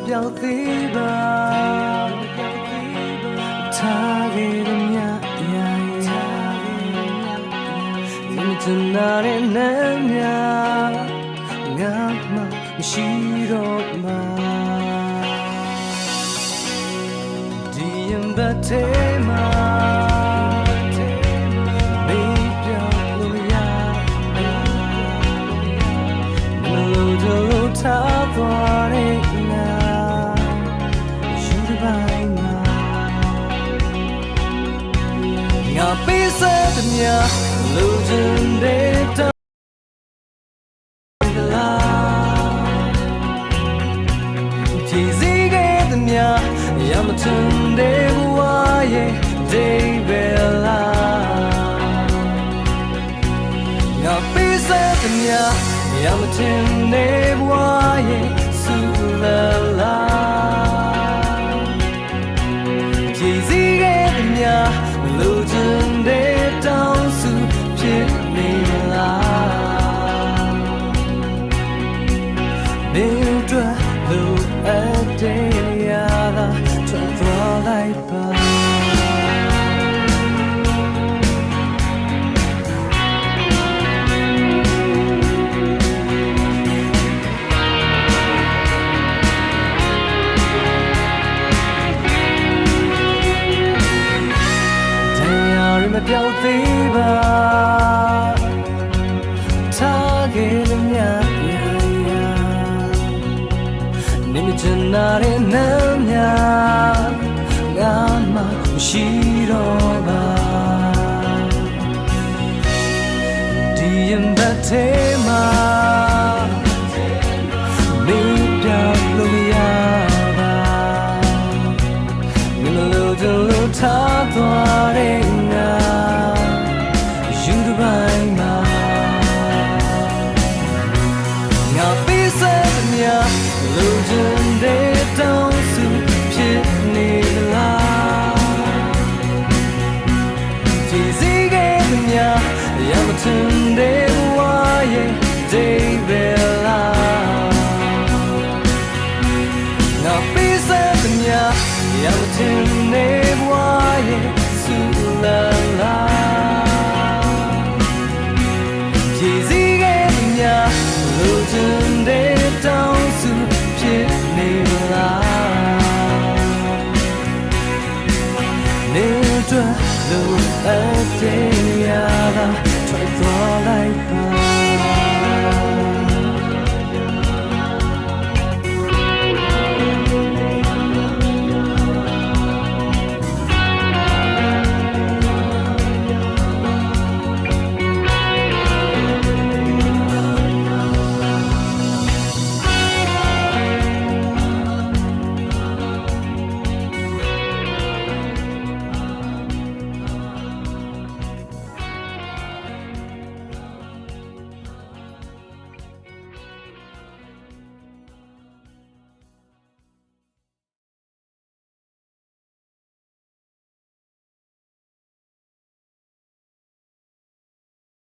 ပြောင်းသေးပါထားခဲ့တဲ့မြတ်ရာဒီမတင်နာတဲ့နာမြငါမှမရှိတော့မှဒီရင်ဘတ်ထဲမှာထားသွားတဲ့နာယူရပိုင်းမှာငါပေးစတဲ့မြလူချင်တဲ့တောင်းလာကြည်စည်းခဲ့တဲ့မြရမထင်တဲ့ဘဝရဲ့ဒေးဘယ်လာငါပေးစတဲ့မြရမထင်တဲ့ဘဝရဲ့ဆူလာလာကြည်စည်းခဲ့တဲ့မြလူချင်တဲ့တောင်းစုဖြစ်နေလားနေတော့လူအတဲ့ရတာထွက်သွားလိုက်ပါမပြောင်းသေးပါထားခဲ့တဲ့မြတ်ရာနေမချင်နာတဲ့နာမြငါမှမရှိတော့ပါဒီရင်ဘတ်ထဲမှာမေးပြောင်းလို့မရပါမလို့ကြလို့ထားသွားတဲ့လူချင်တဲ့